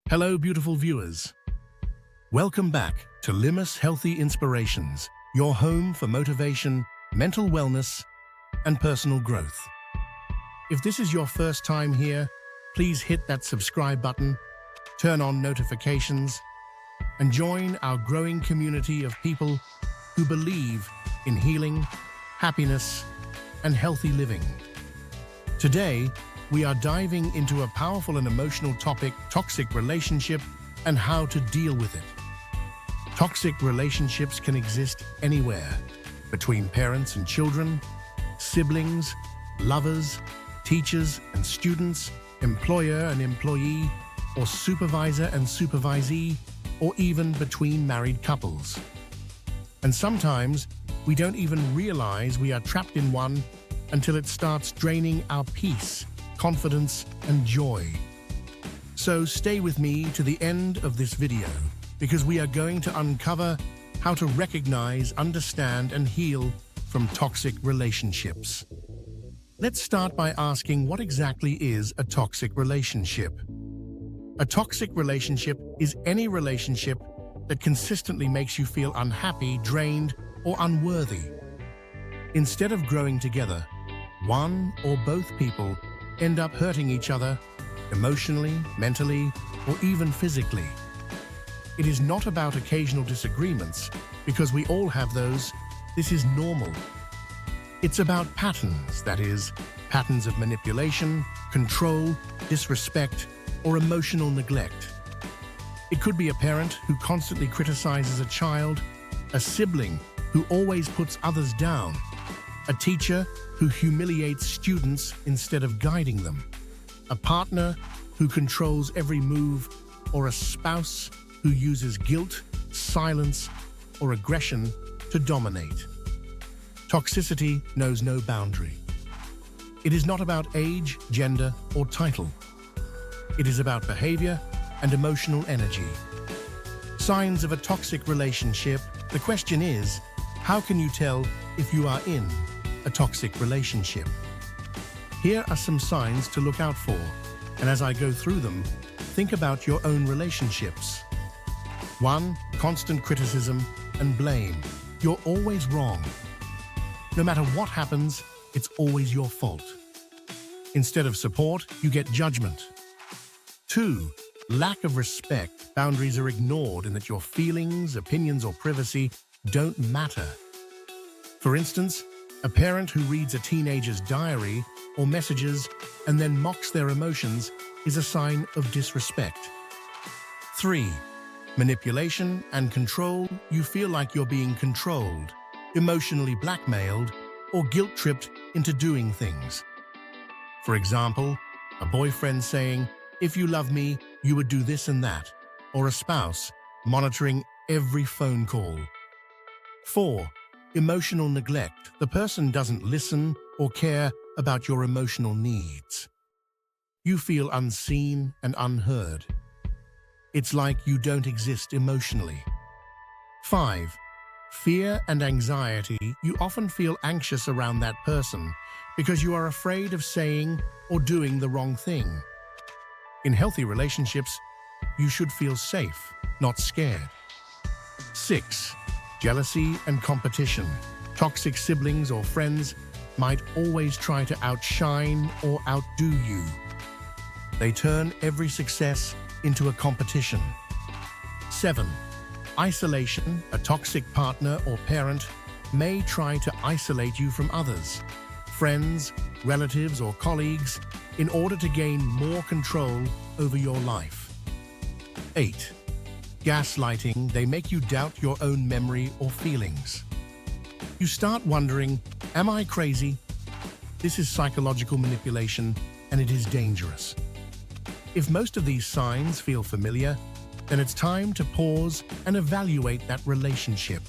Hello, beautiful viewers. Welcome back to Limus Healthy Inspirations, your home for motivation, mental wellness, and personal growth. If this is your first time here, please hit that subscribe button, turn on notifications, and join our growing community of people who believe in healing, happiness, and healthy living. Today, we are diving into a powerful and emotional topic, toxic relationship, and how to deal with it. Toxic relationships can exist anywhere, between parents and children, siblings, lovers, teachers and students, employer and employee, or supervisor and supervisee, or even between married couples. And sometimes, we don't even realize we are trapped in one until it starts draining our peace, confidence, and joy. So stay with me to the end of this video, because we are going to uncover how to recognize, understand, and heal from toxic relationships. Let's start by asking, what exactly is a toxic relationship? A toxic relationship is any relationship that consistently makes you feel unhappy, drained, or unworthy. Instead of growing together, one or both people end up hurting each other emotionally, mentally, or even physically. It is not about occasional disagreements, because we all have those. This is normal. It's about patterns, that is, patterns of manipulation, control, disrespect, or emotional neglect. It could be a parent who constantly criticizes a child, a sibling who always puts others down, a teacher who humiliates students instead of guiding them, a partner who controls every move, or a spouse who uses guilt, silence, or aggression to dominate. Toxicity knows no boundary. It is not about age, gender, or title. It is about behavior and emotional energy. Signs of a toxic relationship. The question is, how can you tell if you are in a toxic relationship? Here are some signs to look out for, and as I go through them, think about your own relationships. 1. Constant criticism and blame. You're always wrong. No matter what happens, it's always your fault. Instead of support, you get judgment. 2. Lack of respect. Boundaries are ignored and that your feelings, opinions, or privacy don't matter. For instance, a parent who reads a teenager's diary or messages and then mocks their emotions is a sign of disrespect. 3. Manipulation and control. You feel like you're being controlled, emotionally blackmailed, or guilt-tripped into doing things. For example, a boyfriend saying, "If you love me, you would do this and that," or a spouse monitoring every phone call. 4. Emotional neglect. The person doesn't listen or care about your emotional needs. You feel unseen and unheard. It's like you don't exist emotionally. 5. Fear and anxiety. You often feel anxious around that person because you are afraid of saying or doing the wrong thing. In healthy relationships, you should feel safe, not scared. 6. Jealousy and competition. Toxic siblings or friends might always try to outshine or outdo you. They turn every success into a competition. 7. Isolation. A toxic partner or parent may try to isolate you from others, friends, relatives, or colleagues, in order to gain more control over your life. 8. Gaslighting. They make you doubt your own memory or feelings. You start wondering, am I crazy? This is psychological manipulation, and it is dangerous. If most of these signs feel familiar, then it's time to pause and evaluate that relationship.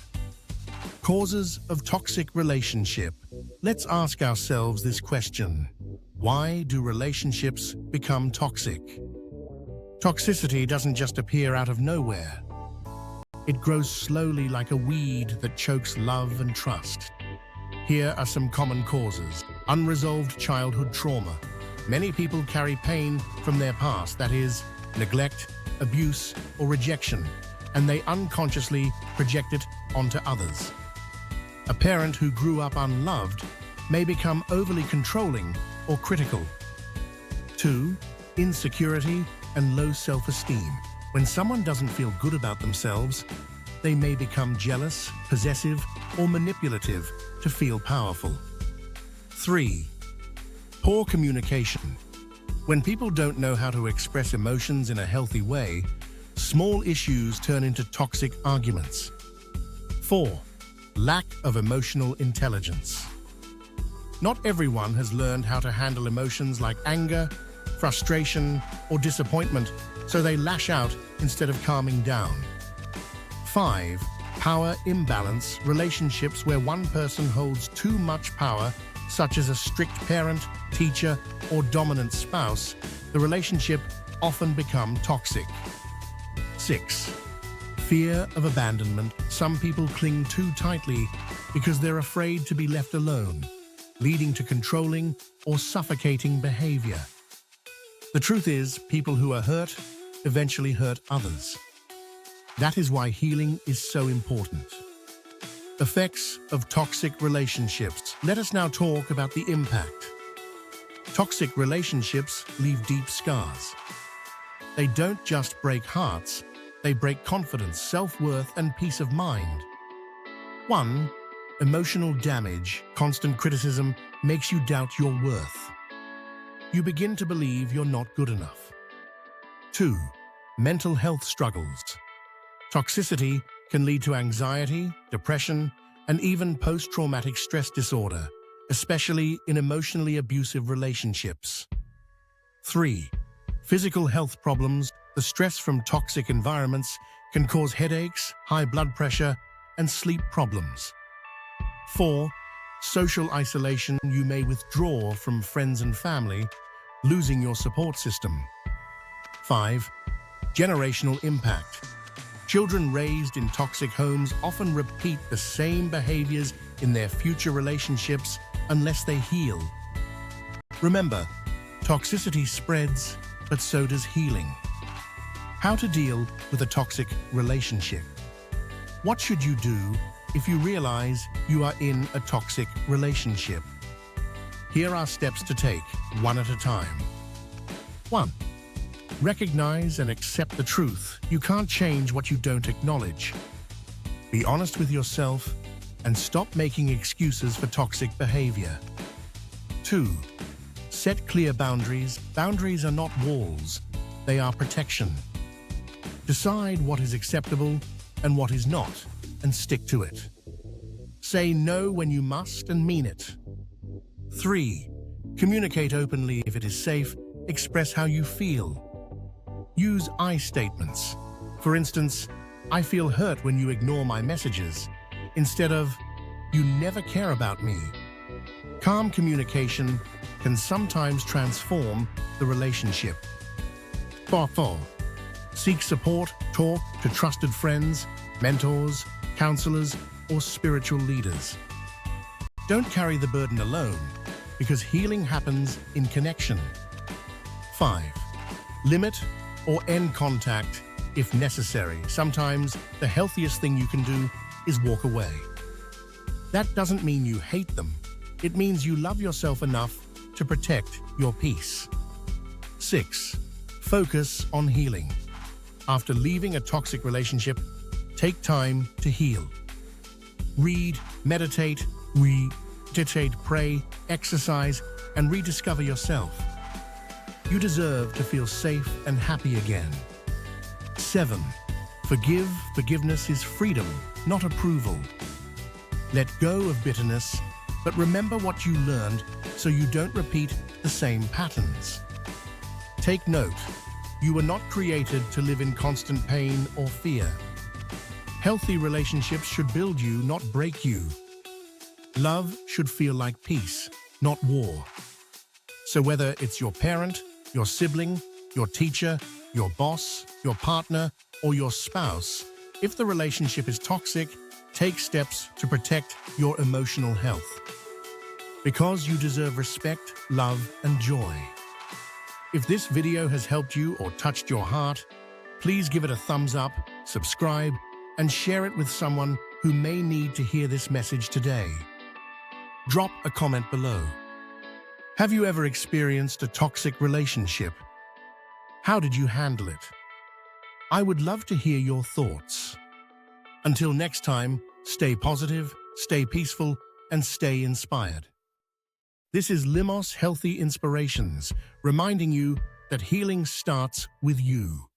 Causes of toxic relationship. Let's ask ourselves this question. Why do relationships become toxic? Toxicity doesn't just appear out of nowhere. It grows slowly like a weed that chokes love and trust. Here are some common causes. Unresolved childhood trauma. Many people carry pain from their past, that is, neglect, abuse, or rejection, and they unconsciously project it onto others. A parent who grew up unloved may become overly controlling or critical. 2. Insecurity and low self-esteem. When someone doesn't feel good about themselves, they may become jealous, possessive, or manipulative to feel powerful. 3. Poor communication. When people don't know how to express emotions in a healthy way, small issues turn into toxic arguments. 4. Lack of emotional intelligence. Not everyone has learned how to handle emotions like anger, frustration, or disappointment, so they lash out instead of calming down. 5. Power imbalance. Relationships where one person holds too much power, such as a strict parent, teacher, or dominant spouse, the relationship often becomes toxic. 6. Fear of abandonment. Some people cling too tightly because they're afraid to be left alone, leading to controlling or suffocating behavior. The truth is, people who are hurt eventually hurt others. That is why healing is so important. Effects of toxic relationships. Let us now talk about the impact. Toxic relationships leave deep scars. They don't just break hearts, they break confidence, self-worth, and peace of mind. 1. Emotional damage. Constant criticism makes you doubt your worth. You begin to believe you're not good enough. 2. Mental health struggles. Toxicity can lead to anxiety, depression, and even post-traumatic stress disorder, especially in emotionally abusive relationships. 3. Physical health problems. The stress from toxic environments can cause headaches, high blood pressure, and sleep problems. 4. Social isolation. You may withdraw from friends and family, losing your support system. 5. Generational impact. Children raised in toxic homes often repeat the same behaviors in their future relationships unless they heal. Remember, toxicity spreads, but so does healing. How to deal with a toxic relationship. What should you do if you realize you are in a toxic relationship? Here are steps to take, one at a time. 1. Recognize and accept the truth. You can't change what you don't acknowledge. Be honest with yourself and stop making excuses for toxic behavior. 2. Set clear boundaries. Boundaries are not walls, they are protection. Decide what is acceptable and what is not, and stick to it. Say no when you must and mean it. 3. Communicate openly if it is safe. Express how you feel. Use I statements. For instance, I feel hurt when you ignore my messages, instead of, you never care about me. Calm communication can sometimes transform the relationship. 4. Seek support. Talk to trusted friends, mentors, counselors, or spiritual leaders. Don't carry the burden alone, because healing happens in connection. 5. Limit or end contact if necessary. Sometimes the healthiest thing you can do is walk away. That doesn't mean you hate them. It means you love yourself enough to protect your peace. 6. Focus on healing. After leaving a toxic relationship, take time to heal. Read, meditate, pray, exercise, and rediscover yourself. You deserve to feel safe and happy again. 7. Forgive. Forgiveness is freedom, not approval. Let go of bitterness, but remember what you learned so you don't repeat the same patterns. Take note, you were not created to live in constant pain or fear. Healthy relationships should build you, not break you. Love should feel like peace, not war. So whether it's your parent, your sibling, your teacher, your boss, your partner, or your spouse, if the relationship is toxic, take steps to protect your emotional health. Because you deserve respect, love, and joy. If this video has helped you or touched your heart, Please give it a thumbs up, subscribe, and share it with someone who may need to hear this message today. Drop a comment below. Have you ever experienced a toxic relationship? How did you handle it? I would love to hear your thoughts. Until next time, stay positive, stay peaceful, and stay inspired. This is Limos Healthy Inspirations, reminding you that healing starts with you.